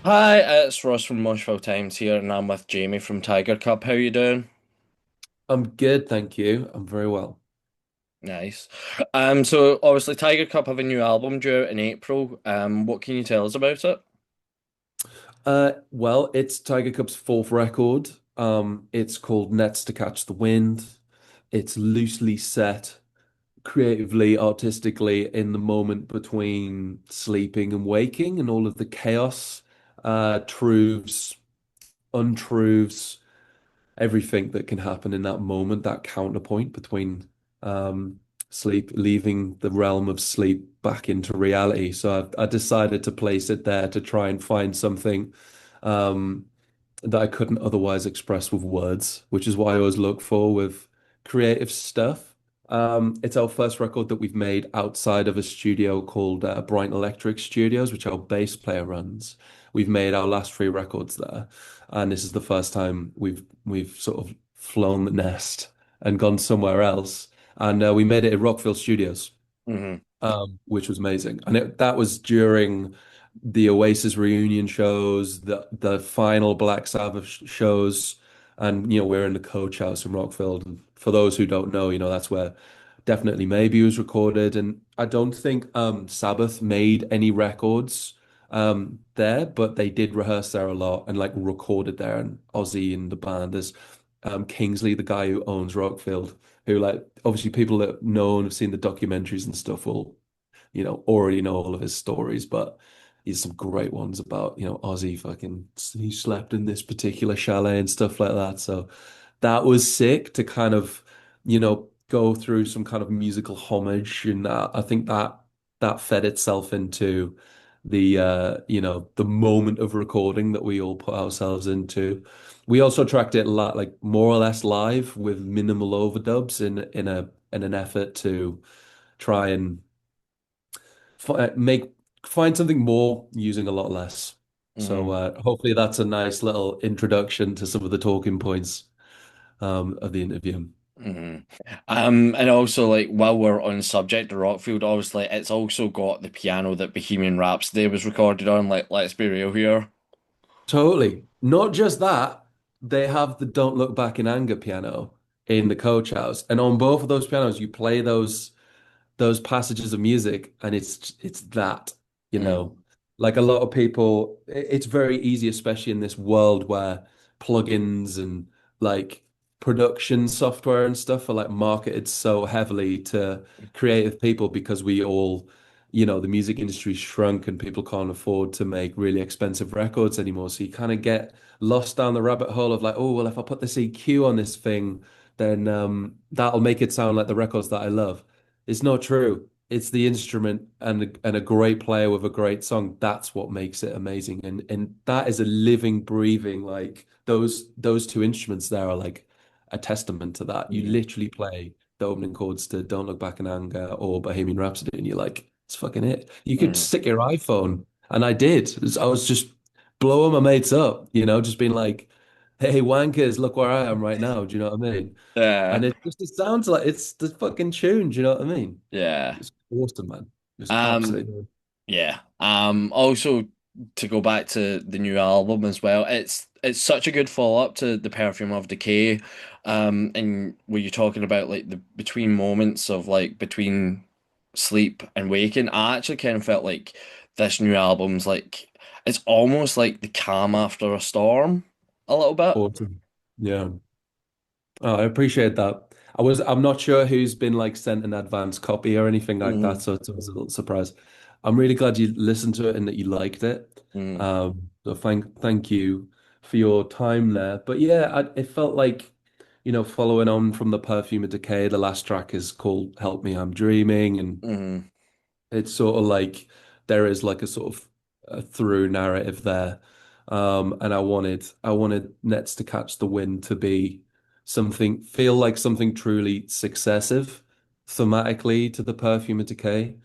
Hi, it's Ross from Moshville Times here, and I'm with Jamie from Tigercub. How you doing? I'm good, thank you. I'm very well. Nice. So obviously Tigercub have a new album due out in April. What can you tell us about it? Well, it's Tiger Cub's fourth record. It's called Nets to Catch the Wind. It's loosely set creatively, artistically in the moment between sleeping and waking and all of the chaos, truths, untruths, everything that can happen in that moment, that counterpoint between um, sleep, leaving the realm of sleep back into reality. So I decided to place it there to try and find something um, that I couldn't otherwise express with words, which is what I always look for with creative stuff. It's our first record that we've made outside of a studio called Brighton Electric Studios, which our bass player runs. We've made our last three records there, and this is the first time we've sort of flown the nest and gone somewhere else. And we made it at Rockfield Studios, Hmm. which was amazing. And that was during the Oasis reunion shows, the final Black Sabbath shows, and we're in the coach house in Rockfield. And for those who don't know, that's where Definitely Maybe was recorded. And I don't think Sabbath made any records there, but they did rehearse there a lot and like recorded there. And Ozzy and the band, there's Kingsley, the guy who owns Rockfield, who like obviously people that know and have seen the documentaries and stuff will already know all of his stories, but he's some great ones about, Ozzy fucking he slept in this particular chalet and stuff like that. So that was sick to kind of, go through some kind of musical homage, and I think that fed itself into the moment of recording that we all put ourselves into. We also tracked it like more or less live with minimal overdubs in an effort to try and make find something more using a lot less. So Hmm. hopefully that's a nice little introduction to some of the talking points of the interview. Hmm. And also like while we're on the subject of Rockfield, obviously it's also got the piano that Bohemian Rhapsody was recorded on. Like, let's be real here. Totally. Not just that, they have the Don't Look Back in Anger piano in the coach house. And on both of those pianos, you play those passages of music and it's that, you know. Mm. Like a lot of people, it's very easy, especially in this world where plugins and like production software and stuff are like marketed so heavily to creative people because we all, the music industry shrunk and people can't afford to make really expensive records anymore. So you kind of get lost down the rabbit hole of like, oh, well, if I put this EQ on this thing, then that'll make it sound like the records that I love. It's not true. It's the instrument and a great player with a great song. That's what makes it amazing. And that is a living, breathing, like those two instruments there are like a testament to that. You Mm. literally play the opening chords to Don't Look Back in Anger or Bohemian Rhapsody, and you're like, it's fucking it. You could Mm. stick your iPhone, and I did. I was just blowing my mates up, just being like, hey, wankers, look where I am right now. Do you know what I mean? Yeah. And it sounds like it's the fucking tune. Do you know what I mean? Yeah. It's awesome, man. It's Um, absolutely. Yeah. Also to go back to the new album as well, it's such a good follow-up to The Perfume of Decay. And were you talking about like the between moments of like between sleep and waking, I actually kind of felt like this new album's like it's almost like the calm after a storm a little bit. Awesome. Yeah. Oh, I appreciate that. I'm not sure who's been like sent an advance copy or anything like that, Mm, so it was a little surprise. I'm really glad you listened to it and that you liked it. mm, So thank you for your time there. But yeah, it felt like, following on from the Perfume of Decay, the last track is called Help Me, I'm Dreaming, and mm, it's sort of like there is like a sort of a through narrative there. And I wanted Nets to Catch the Wind to be feel like something truly successive thematically to the Perfume of Decay.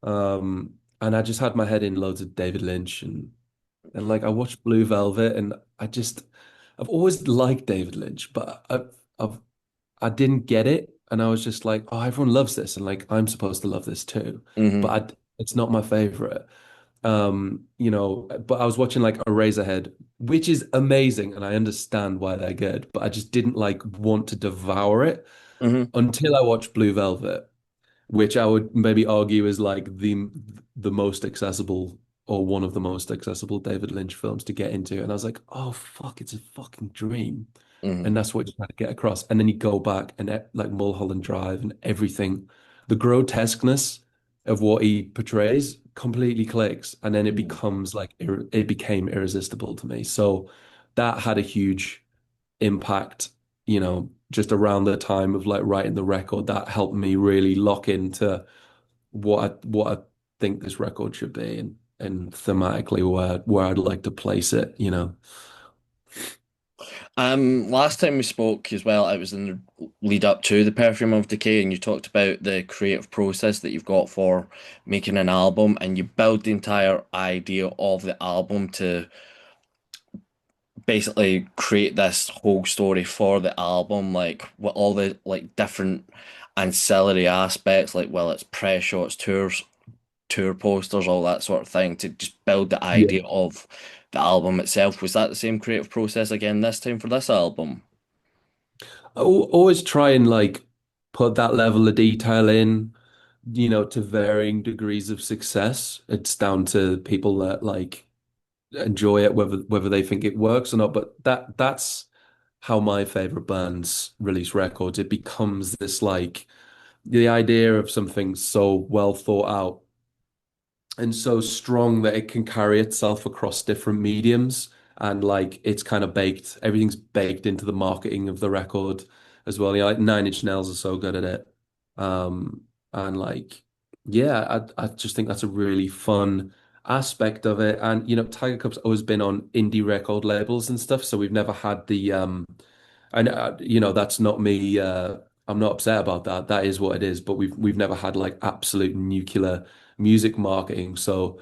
And I just had my head in loads of David Lynch and like I watched Blue Velvet and I've always liked David Lynch, but I didn't get it, and I was just like, oh, everyone loves this, and like I'm supposed to love this too, mm, but it's not my favorite. But I was watching like Eraserhead, which is amazing, and I understand why they're good, but I just didn't like want to devour it Hmm. until I watched Blue Velvet, which I would maybe argue is like the most accessible or one of the most accessible David Lynch films to get into. And I was like, oh fuck, it's a fucking dream. Hmm. And that's what you're trying to get across. And then you go back and like Mulholland Drive and everything, the grotesqueness of what he portrays completely clicks. And then it Hmm. becomes like it became irresistible to me. So that had a huge impact, just around the time of like writing the record. That helped me really lock into what I think this record should be and thematically where I'd like to place it. Last time we spoke as well, it was in the lead up to the Perfume of Decay, and you talked about the creative process that you've got for making an album, and you build the entire idea of the album to basically create this whole story for the album, like with all the like different ancillary aspects, like well, it's press shots, tours, tour posters, all that sort of thing, to just build the Yeah. idea of the album itself. Was that the same creative process again this time for this album? Always try and like put that level of detail in, to varying degrees of success. It's down to people that like enjoy it, whether they think it works or not. But that's how my favorite bands release records. It becomes this like the idea of something so well thought out and so strong that it can carry itself across different mediums. And like it's kind of baked, everything's baked into the marketing of the record as well. Like Nine Inch Nails are so good at it. And like, yeah, I just think that's a really fun aspect of it. And Tiger Cub's always been on indie record labels and stuff, so we've never had the and that's not me. I'm not upset about that. That is what it is. But we've never had like absolute nuclear music marketing. So,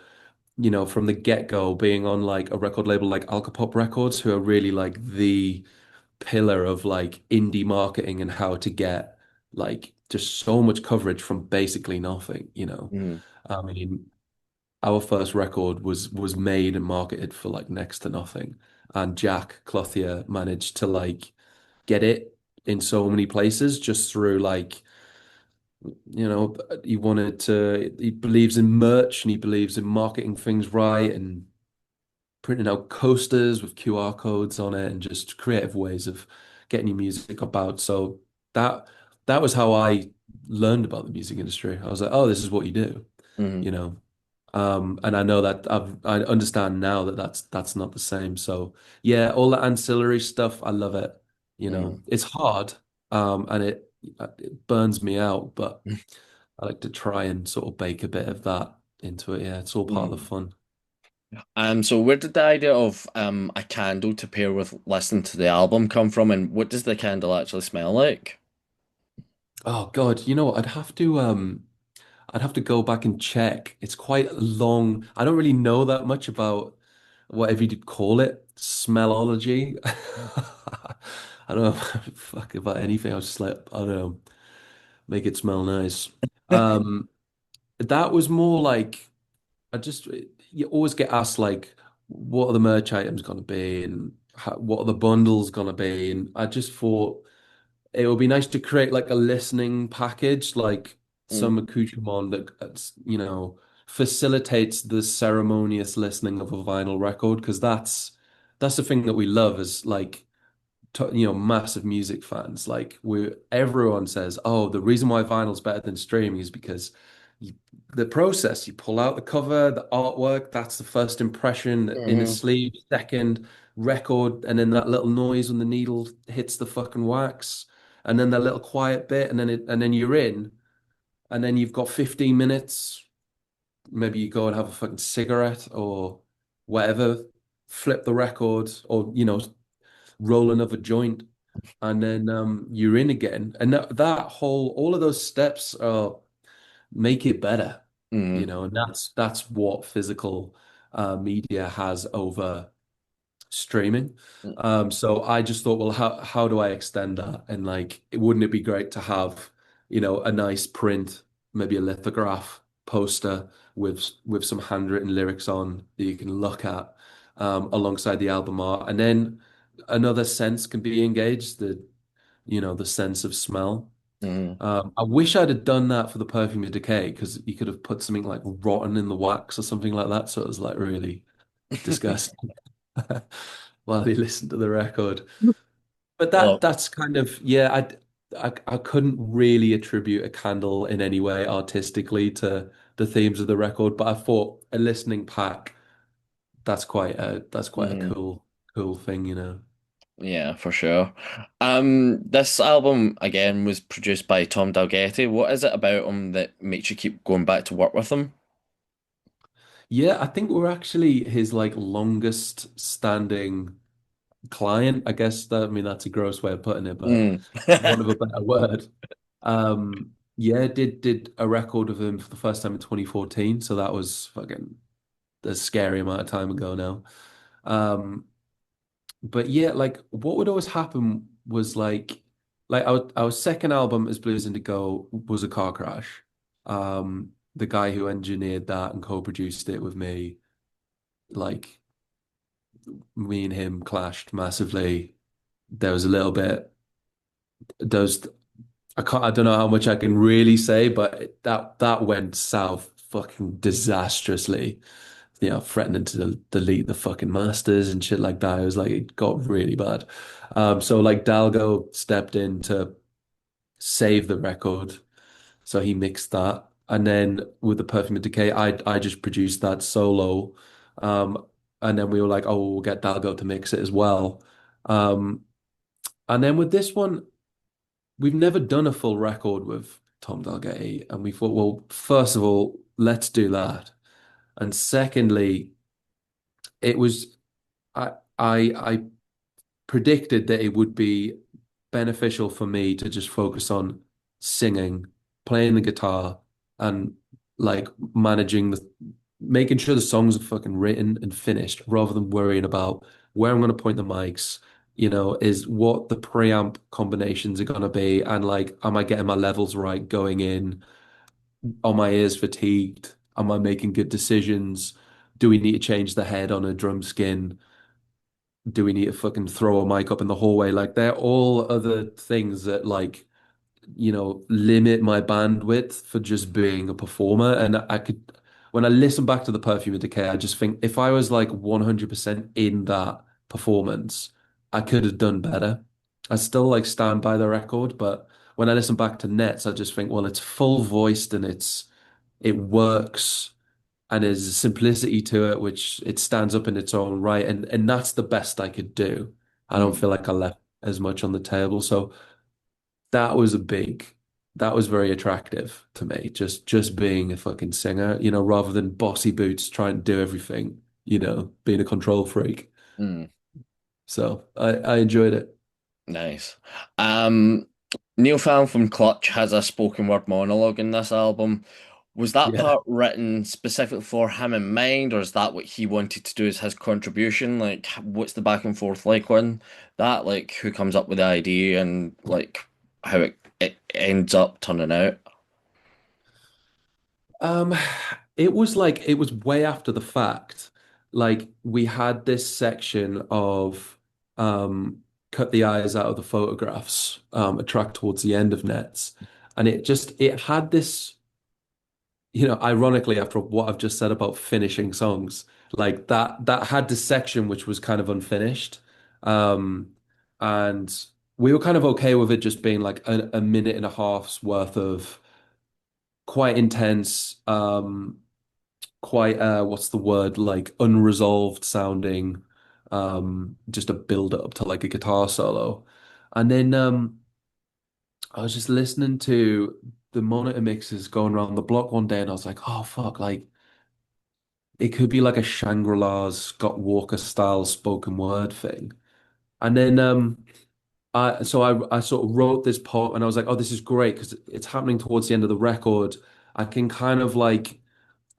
from the get-go, being on like a record label like Alcopop Records, who are really like the pillar of like indie marketing and how to get like just so much coverage from basically nothing. Mm. I mean, our first record was made and marketed for like next to nothing. And Jack Clothier managed to like get it in so many places just through like he believes in merch and he believes in marketing things right and printing out coasters with QR codes on it and just creative ways of getting your music about. So that that was how I learned about the music industry. I was like, oh, this is what you do, Hmm. you know. And I know that I understand now that that's not the same. So yeah, all the ancillary stuff, I love it. Hmm. It's hard, and it burns me out, but I like to try and sort of bake a bit of that into it. Yeah, it's all part of the Hmm. fun. So where did the idea of a candle to pair with listening to the album come from, and what does the candle actually smell like? Oh God, you know what? I'd have to go back and check. It's quite long. I don't really know that much about whatever you'd call it, smellology. I don't know fuck about anything. I was just like, I don't know, make it smell nice. Um, that was more like I just you always get asked like, what are the merch items gonna be and what are the bundles gonna be? And I just thought it would be nice to create like a listening package, like some Mm. accoutrement that facilitates the ceremonious listening of a vinyl record because that's the thing that we love as like massive music fans. Like everyone says, oh, the reason why vinyl's better than streaming is because you, the process, you pull out the cover, the artwork, that's the first impression in a Hmm. sleeve, second record, and then that little noise when the needle hits the fucking wax, and then that little quiet bit, and then you're in, and then you've got 15 minutes. Maybe you go and have a fucking cigarette or whatever, flip the record, or roll another joint and then you're in again. And all of those steps make it better, Hmm. and that's what physical media has over streaming. So I just thought, well, how do I extend that? And like, wouldn't it be great to have, a nice print, maybe a lithograph, poster with some handwritten lyrics on that you can look at alongside the album art. And then another sense can be engaged, the sense of smell. Mm. I wish I'd have done that for the Perfume of Decay because you could have put something like rotten in the wax or something like that. So it was like really disgusting while you listen to the record. But Oh. that's kind of yeah, I couldn't really attribute a candle in any way artistically to the themes of the record, but I thought a listening pack, that's quite a Mhm. cool thing, you know. Yeah, for sure. This album again was produced by Tom Dalgetty. What is it about him that makes you keep going back to work with him? Yeah, I think we're actually his like longest standing client. I guess that I mean that's a gross way of putting it, but Mm. for want of a better word. Yeah, did a record of him for the first time in 2014, so that was fucking a scary amount of time ago now. Um, but yeah, like what would always happen was like our second album as Blues Indigo was a car crash. The guy who engineered that and co-produced it with me, like me and him clashed massively. There was a little bit those I don't know how much I can really say, but that went south fucking disastrously. Threatening to delete the fucking masters and shit like that. It was like it got really bad. So like Dalgo stepped in to save the record. So he mixed that. And then with the Perfume of Decay, I just produced that solo. Um, and then we were like, oh, we'll get Dalgo to mix it as well. Um, and then with this one, we've never done a full record with Tom Dalgetty, and we thought, well, first of all, let's do that. And secondly, it was I predicted that it would be beneficial for me to just focus on singing, playing the guitar, and like managing making sure the songs are fucking written and finished rather than worrying about where I'm going to point the mics, is what the preamp combinations are going to be, and like, am I getting my levels right going in? Are my ears fatigued? Am I making good decisions? Do we need to change the head on a drum skin? Do we need to fucking throw a mic up in the hallway? Like they're all other things that like, limit my bandwidth for just being a performer. And when I listen back to the Perfume of Decay, I just think if I was like 100% in that performance, I could have done better. I still like stand by the record, but when I listen back to Nets, I just think, well, it's full voiced and it works and there's a simplicity to it, which it stands up in its own right. And that's the best I could do. I don't Mm, feel like I left as much on the table. So that was that was very attractive to me. Just being a fucking singer, rather than bossy boots trying to do everything, being a control freak. mm. So I enjoyed it. Nice. Um, Neil Fallon from Clutch has a spoken word monologue in this album. Was that Yeah. part written specifically for him in mind, or is that what he wanted to do as his contribution? Like, what's the back and forth like on that? Like, who comes up with the idea and like how it ends up turning out? Um, it was way after the fact. Like we had this section of cut the eyes out of the photographs, a track towards the end of Nets. And it had this, ironically after what I've just said about finishing songs, like that had this section which was kind of unfinished. Um, and we were kind of okay with it just being like a minute and a half's worth of quite intense, quite what's the word, like unresolved sounding, just a build up to like a guitar solo. And then I was just listening to the monitor mixes going around the block one day and I was like, oh fuck, like it could be like a Shangri-La's Scott Walker style spoken word thing. And then I sort of wrote this poem and I was like, oh, this is great because it's happening towards the end of the record. I can kind of like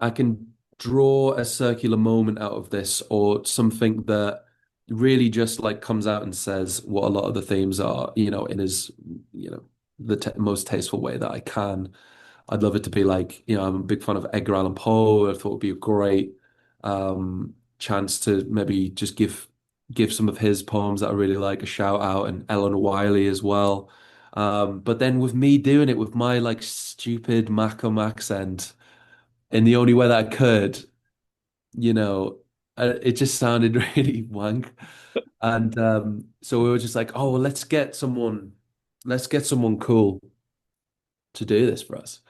I can draw a circular moment out of this or something that really just like comes out and says what a lot of the themes are, in as, the t most tasteful way that I can. I'd love it to be like, I'm a big fan of Edgar Allan Poe. I thought it would be a great chance to maybe just give some of his poems that I really like a shout out, and Eleanor Wiley as well. But then with me doing it with my like stupid Macom accent in the only way that I could, you know, it just sounded really wank. And so we were just like, oh, well, let's get someone cool to do this for us.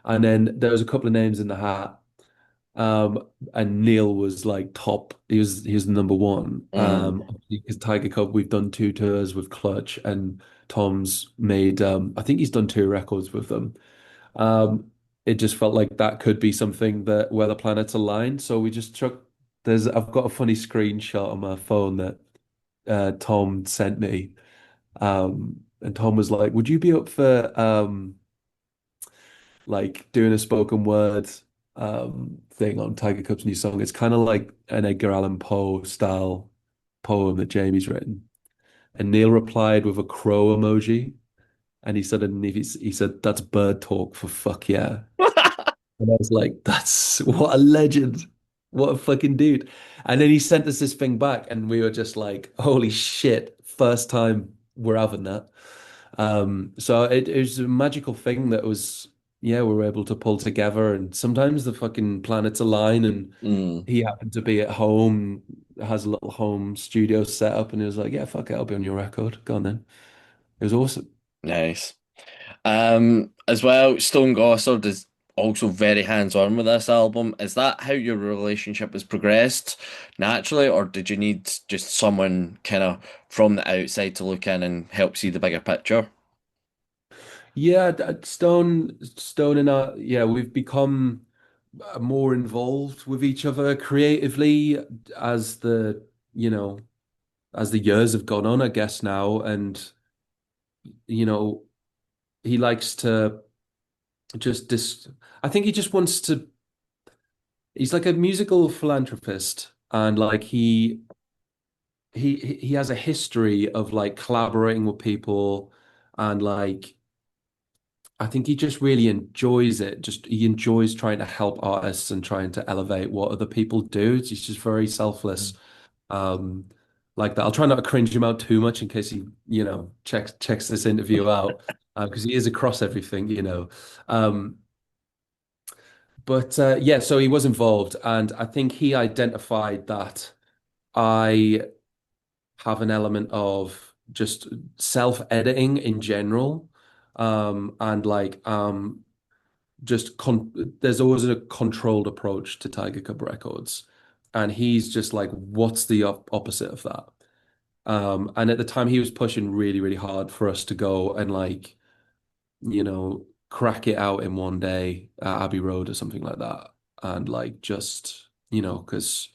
And then there was a couple of names in the hat. And Neil was like top. He was number one. Mm. Because Tiger Cub, we've done two tours with Clutch, and Tom's made I think he's done two records with them. Um, it just felt like that could be something that where the planets aligned. So we just took I've got a funny screenshot on my phone that Tom sent me. And Tom was like, "Would you be up for like doing a spoken word thing on Tiger Cub's new song? It's kind of like an Edgar Allan Poe style poem that Jamie's written." And Neil replied with a crow emoji, and he said, "That's bird talk for fuck yeah." And I was like, "That's what a legend, what a fucking dude." And then he sent us this thing back, and we were just like, "Holy shit, first time we're having that." So it was a magical thing that was, yeah, we were able to pull together. And sometimes the fucking planets align, and Mm. he happened to be at home, has a little home studio set up, and he was like, "Yeah, fuck it, I'll be on your record. Go on then." It was awesome. Nice. As well, Stone Gossard is also very hands-on with this album. Is that how your relationship has progressed naturally, or did you need just someone kind of from the outside to look in and help see the bigger picture? Yeah, Stone and I, yeah, we've become more involved with each other creatively as you know, as the years have gone on, I guess now. And, you know, he likes to just dis I think he just wants to, he's like a musical philanthropist, and like he has a history of like collaborating with people, and like I think he just really enjoys it. Just he enjoys trying to help artists and trying to elevate what other people do. He's just very selfless. Um, like that. I'll try not to cringe him out too much in case he, checks this interview out, because he is across everything. Um, but yeah, so he was involved, and I think he identified that I have an element of just self-editing in general, and like just there's always a controlled approach to Tiger Cub Records, and he's just like, what's the opposite of that? And at the time, he was pushing really, really hard for us to go and like, crack it out in one day at Abbey Road or something like that, and like just, because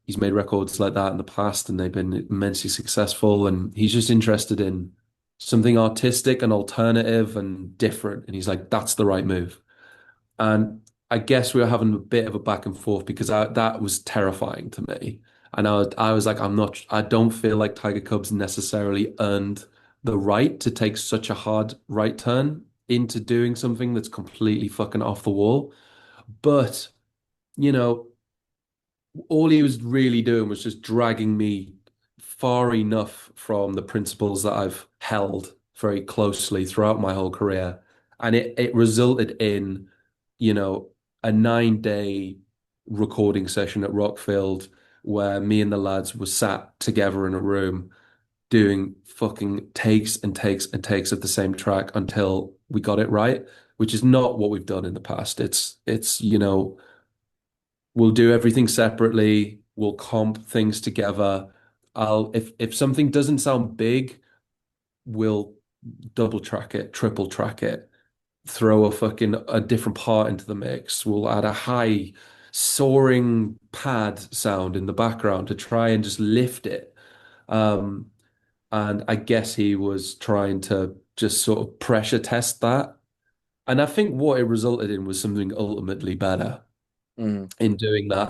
he's made records like that in the past, and they've been immensely successful, and he's just interested in something artistic and alternative and different, and he's like, that's the right move. And I guess we were having a bit of a back and forth because that was terrifying to me. And I was like, I don't feel like Tiger Cubs necessarily earned the right to take such a hard right turn into doing something that's completely fucking off the wall. But, you know, all he was really doing was just dragging me far enough from the principles that I've held very closely throughout my whole career. And it resulted in, you know, a 9 day recording session at Rockfield where me and the lads were sat together in a room doing fucking takes and takes and takes of the same track until we got it right, which is not what we've done in the past. It's we'll do everything separately. We'll comp things together. If something doesn't sound big, we'll double track it, triple track it, throw a different part into the mix. We'll add a high soaring pad sound in the background to try and just lift it. Um, and I guess he was trying to just sort of pressure test that. And I think what it resulted in was something ultimately better Mm. in doing that.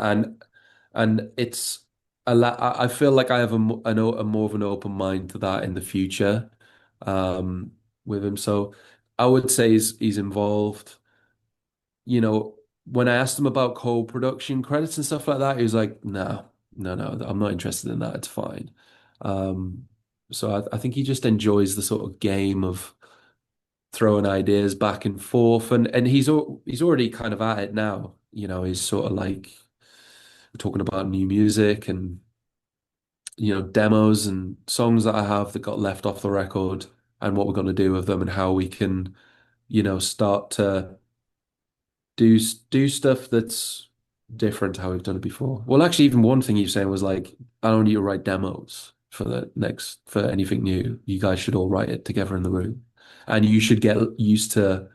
And it's I feel like I have a more of an open mind to that in the future, um, with him. So I would say he's involved. you know, when I asked him about co-production credits and stuff like that, he was like, no, no, no, I'm not interested in that. It's fine. Um, so I think he just enjoys the sort of game of throwing ideas back and forth, and he's already kind of at it now. You know, he's sort of like talking about new music and demos and songs that I have that got left off the record and what we're going to do with them and how we can start to do stuff that's different to how we've done it before. Well, actually, even one thing you saying was like, I don't need to write demos for anything new. You guys should all write it together in the room, and you should get used to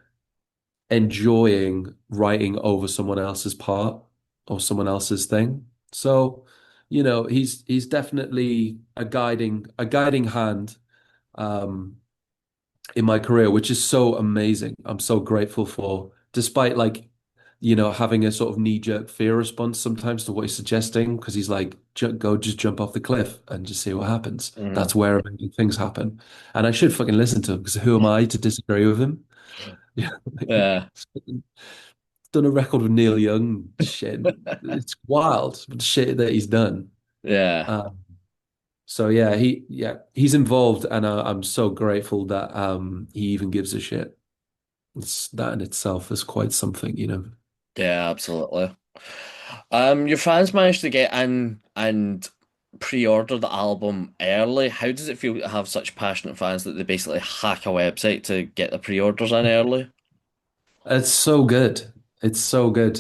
enjoying writing over someone else's part or someone else's thing. So, he's definitely a guiding hand um in my career, which is so amazing. I'm so grateful for, despite like, having a sort of knee-jerk fear response sometimes to what he's suggesting, because he's like, go just jump off the cliff and just see what happens. Hmm. That's where amazing things happen. And I should fucking listen to him because who am I to disagree with him? Yeah. Yeah, Done a record with Neil Young shit. It's wild, the shit that he's done. yeah, Um, so he's involved, and I'm so grateful that he even gives a shit. That in itself is quite something, you know. yeah, absolutely. Your fans managed to get in and pre-order the album early. How does it feel to have such passionate fans that they basically hack a website to get the pre-orders in early? It's so good. It's so good.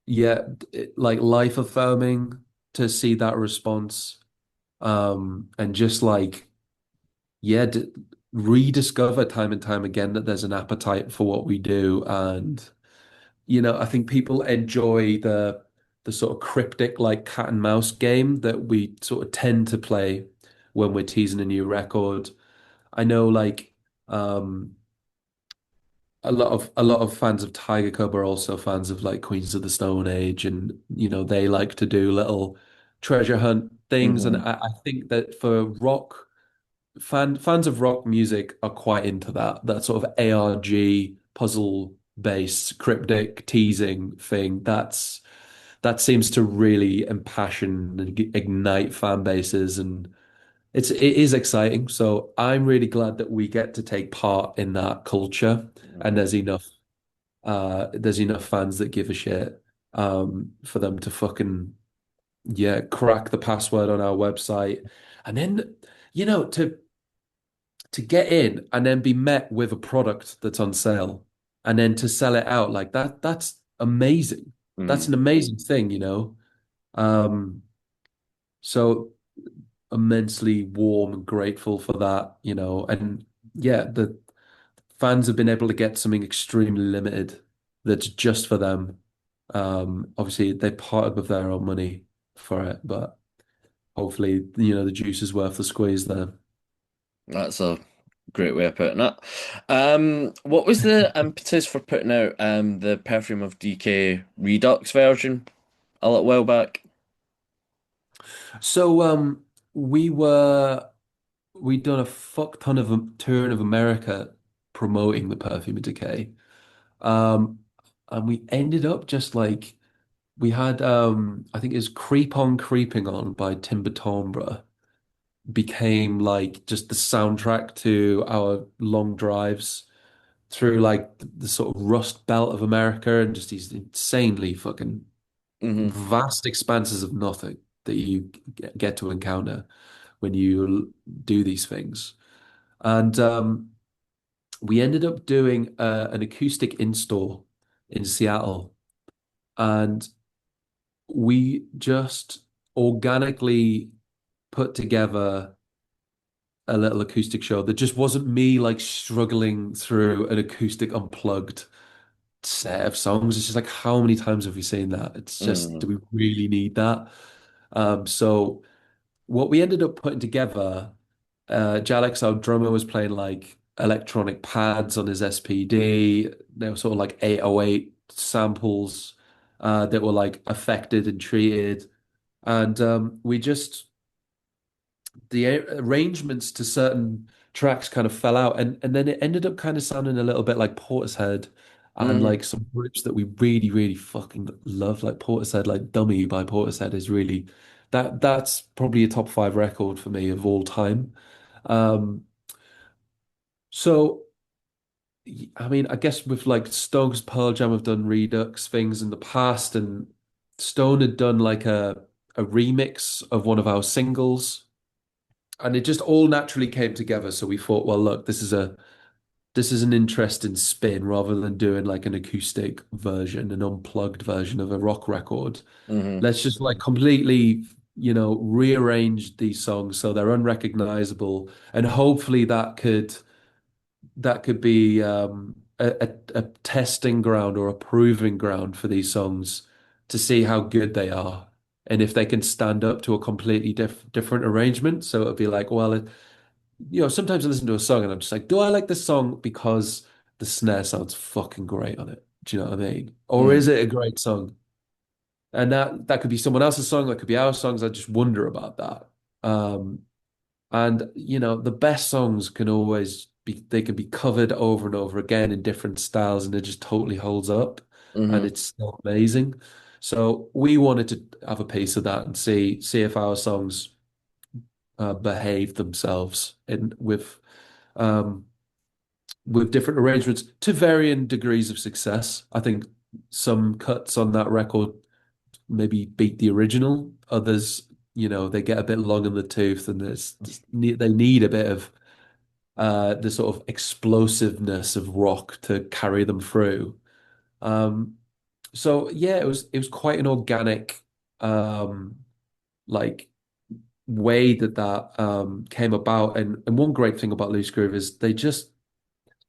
Yeah, like life affirming to see that response. And just like yeah, rediscover time and time again that there's an appetite for what we do. And I think people enjoy the sort of cryptic like cat and mouse game that we sort of tend to play when we're teasing a new record. I know like um a lot of fans of Tigercub are also fans of like Queens of the Stone Age, and they like to do little treasure hunt things. And Hmm. I think that for rock fans of rock music are quite into that sort of ARG puzzle based cryptic teasing thing. That seems to really impassion and ignite fan bases, and it is exciting. So I'm really glad that we get to take part in that culture, and there's enough fans that give a shit for them to fucking crack the password on our website, and then to get in and then be met with a product that's on sale and then to sell it out like that's amazing. That's an Hmm. amazing thing. Um, so immensely warm and grateful for that. And yeah, the fans have been able to get something extremely limited that's just for them. Obviously they parted with their own money for it, but hopefully, the juice is worth the squeeze there. That's a great way of putting it. What was the impetus for putting out the Perfume of DK Redux version a little while back? So we were we'd done a fuck ton of a tour of America promoting the Perfume of Decay. Um, and we ended up just like we had I think it was Creep On Creeping On by Timber Timbre became like just the soundtrack to our long drives through like the sort of Rust Belt of America and just these insanely fucking Hmm. vast expanses of nothing that you get to encounter when you do these things. And we ended up doing an acoustic install in Seattle, and we just organically put together a little acoustic show that just wasn't me like struggling through an acoustic unplugged set of songs. It's just like, how many times have we seen that? It's just, do Hmm. we really need that? So what we ended up putting together, Jalex, our drummer, was playing like electronic pads on his SPD. They were sort of like 808 samples that were like affected and treated. And we just, the arrangements to certain tracks kind of fell out. And then it ended up kind of sounding a little bit like Portishead and Hmm. like some groups that we really, really fucking love, like Portishead, like Dummy by Portishead is really that's probably a top five record for me of all time. Um, so I mean, I guess with like Stone's Pearl Jam have done Redux things in the past, and Stone had done like a remix of one of our singles, and it just all naturally came together. So we thought, well, look, this is an interesting spin rather than doing like an acoustic version, an unplugged version of a rock record. Hmm. Let's just like completely, rearrange these songs so they're unrecognizable, and hopefully that could be a testing ground or a proving ground for these songs to see how good they are and if they can stand up to a completely different arrangement. So it'll be like, well, sometimes I listen to a song and I'm just like, do I like this song because the snare sounds fucking great on it? Do you know what I mean? Or is Hmm. it a great song? And that could be someone else's song, that could be our songs. I just wonder about that. Um, and the best songs can always they can be covered over and over again in different styles, and it just totally holds up, and Hmm. it's still amazing. So we wanted to have a piece of that and see if our songs behave themselves in um, with different arrangements to varying degrees of success. I think some cuts on that record maybe beat the original. Others, they get a bit long in the tooth, and they need a bit of the sort of explosiveness of rock to carry them through. Um, so yeah, it was quite an organic like way that came about. And one great thing about Loose Groove is they just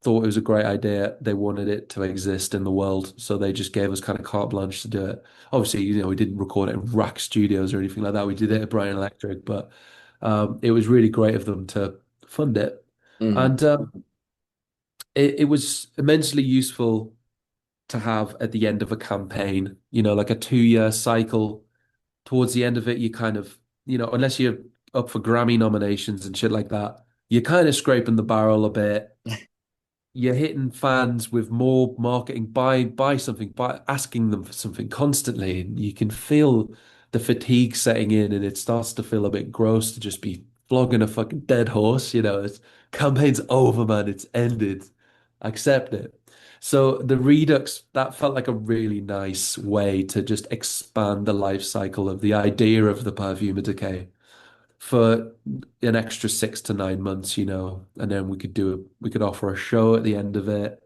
thought it was a great idea. They wanted it to exist in the world, so they just gave us kind of carte blanche to do it. Obviously, we didn't record it in Rack Studios or anything like that. We did it at Brian Electric, but it was really great of them to fund it. Hmm. And it was immensely useful to have at the end of a campaign, like a 2 year cycle. Towards the end of it, you kind of, unless you're up for Grammy nominations and shit like that, you're kind of scraping the barrel a bit. You're hitting fans with more marketing, buy something, buy asking them for something constantly, and you can feel the fatigue setting in, and it starts to feel a bit gross to just be flogging a fucking dead horse. It's campaign's over, man. It's ended. Accept it. So the Redux, that felt like a really nice way to just expand the life cycle of the idea of the perfume of decay for an extra 6 to 9 months, and then we could offer a show at the end of it,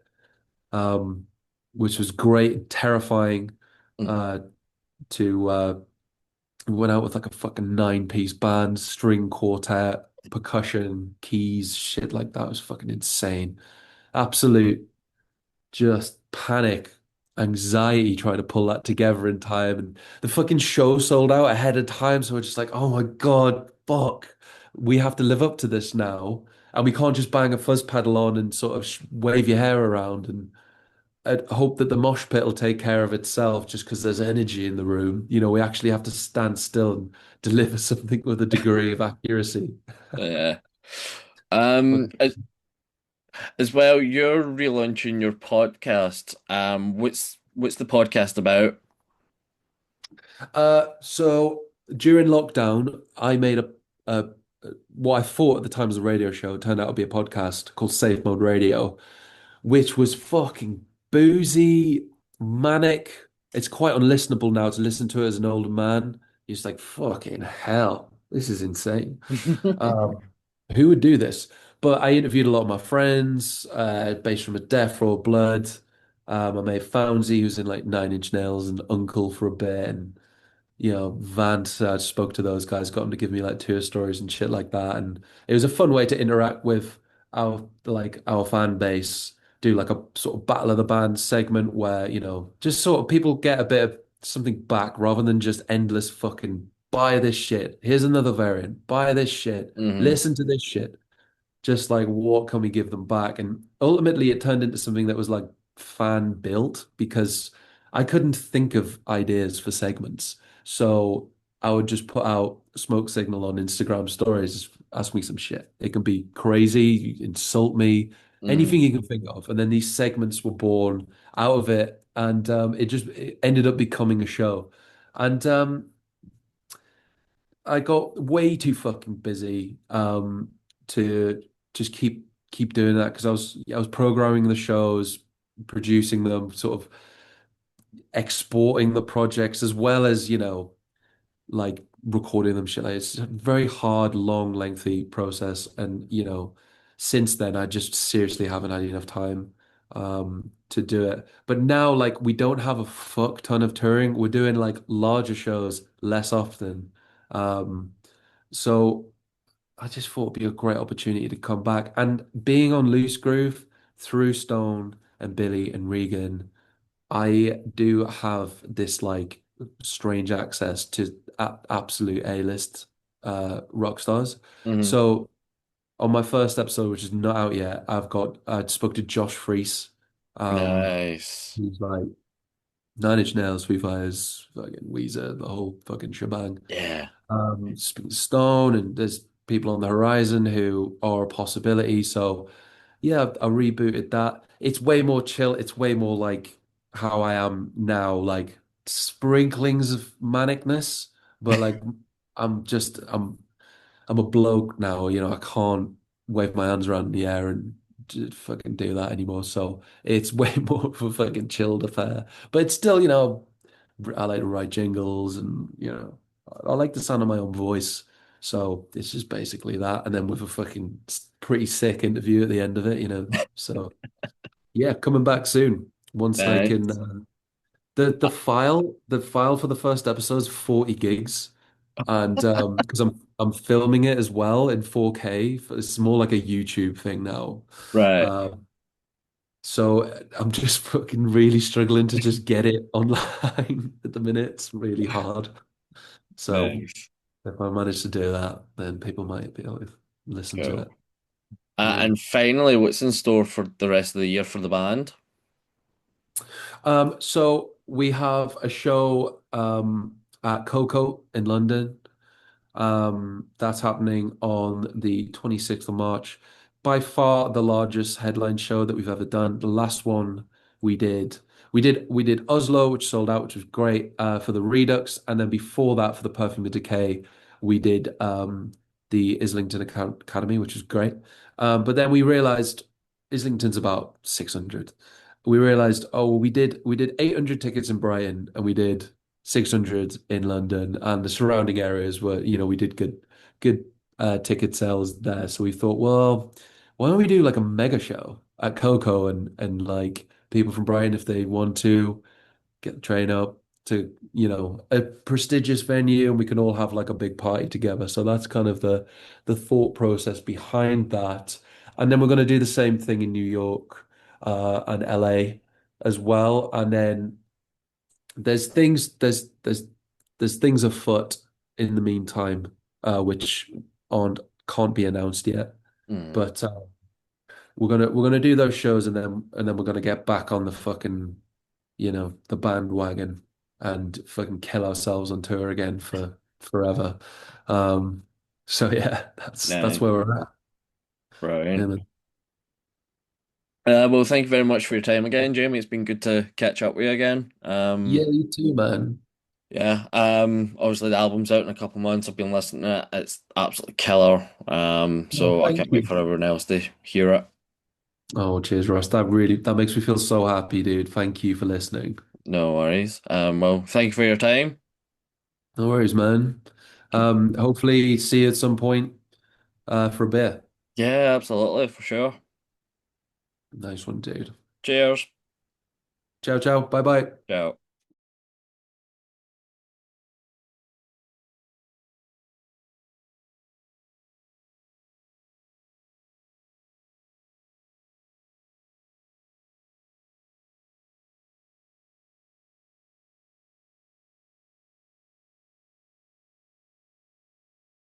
um, which was great and terrifying. Uh, to We went out with like a fucking 9 piece band, string quartet, percussion, keys, shit like that. It was fucking insane. Absolute just panic, anxiety trying to pull that together in time. And the fucking show sold out ahead of time. So we're just like, oh my God, fuck. We have to live up to this now. And we can't just bang a fuzz pedal on and sort of wave your hair around and hope that the mosh pit will take care of itself just because there's energy in the room. We actually have to stand still and deliver something with a degree of accuracy. Yeah. But As well, you're relaunching your podcast. What's the podcast about? so during lockdown, I made a what I thought at the time was a radio show. It turned out to be a podcast called Safe Mode Radio, which was fucking boozy, manic. It's quite unlistenable now to listen to it as an older man. You're just like, fucking hell, this is insane. Um, who would do this? But I interviewed a lot of my friends, based from a Death Row Blood. I made Founsey, who's in like Nine Inch Nails, and Uncle for a bit, and Vance, I spoke to those guys, got them to give me like tour stories and shit like that. And it was a fun way to interact with our fan base, do like a sort of battle of the bands segment where, just sort of people get a bit of something back rather than just endless fucking buy this shit. Here's another variant. Buy this shit. Hmm. Listen to this shit. Just like what can we give them back? And ultimately it turned into something that was like fan built because I couldn't think of ideas for segments. So I would just put out a smoke signal on Instagram stories, just ask me some shit. It can be crazy, insult me, Mm. anything you can think of. And then these segments were born out of it, and it ended up becoming a show. And I got way too fucking busy to just keep doing that because I was programming the shows, producing them, sort of exporting the projects as well as, like recording them shit. Like, it's a very hard, long, lengthy process. And, since then I just seriously haven't had enough time to do it. But now like we don't have a fuck ton of touring. We're doing like larger shows less often. Um so I just thought it'd be a great opportunity to come back. And being on Loose Groove through Stone and Billy and Regan, I do have this like strange access to absolute A-list rock stars. Hmm. So on my first episode, which is not out yet, I spoke to Josh Freese, Nice. who's like Nine Inch Nails, Foo Fighters, fucking Weezer, the whole fucking shebang. Yeah. Stone, and there's people on the horizon who are a possibility. So yeah, I rebooted that. It's way more chill. It's way more like how I am now, like sprinklings of manicness, but like I'm just I'm a bloke now, I can't wave my hands around in the air and just fucking do that anymore. So it's way more of a fucking chilled affair. But it's still, I like to write jingles and, I like the sound of my own voice. So it's just basically that. And then with a fucking pretty sick interview at the end of it. So yeah, coming back soon. Once I can, Nice. the file for the first episode is 40 gigs. And because I'm filming it as well in 4K. It's more like a YouTube thing now. Right. Uh, so I'm just fucking really struggling to just get it online at the minute. It's really hard. So Nice. if I manage to do that, then people might be able to listen to Cool. it. Yeah. And finally, what's in store for the rest of the year for the band? So we have a show at Coco in London. That's happening on the 26th of March. By far the largest headline show that we've ever done. The last one we did, we did Oslo, which sold out, which was great for the Redux, and then before that, for the Perfume of Decay, we did the Islington Academy, which was great. But then we realized Islington's about 600. We realized, oh, well, we did 800 tickets in Brighton, and we did 600 in London, and the surrounding areas were, we did good ticket sales there. So we thought, well, why don't we do like a mega show at Coco, and like people from Brighton, if they want to get the train up to, a prestigious venue, and we can all have like a big party together. So that's kind of the thought process behind that. And then we're going to do the same thing in New York and LA as well. And then there's things there's things afoot in the meantime, which aren't can't be announced yet. Mm. But we're gonna do those shows, and then we're gonna get back on the fucking, the bandwagon, and fucking kill ourselves on tour again for forever. So yeah, that's Nice. where we're at. Yeah, Brilliant. man. Well, thank you very much for your time again, Jamie. It's been good to catch up with you again. Yeah, you too, man. Yeah. Obviously the album's out in a couple months. I've been listening to it. It's absolutely killer. Well, So I thank can't wait you. for everyone else to hear it. Oh, cheers, Ross. That makes me feel so happy, dude. Thank you for listening. No worries. Well, thank you for your time. No worries, man. Hopefully see you at some point for a bit. Yeah, absolutely, for sure. Nice one, dude. Cheers. Ciao, ciao. Bye bye. Ciao.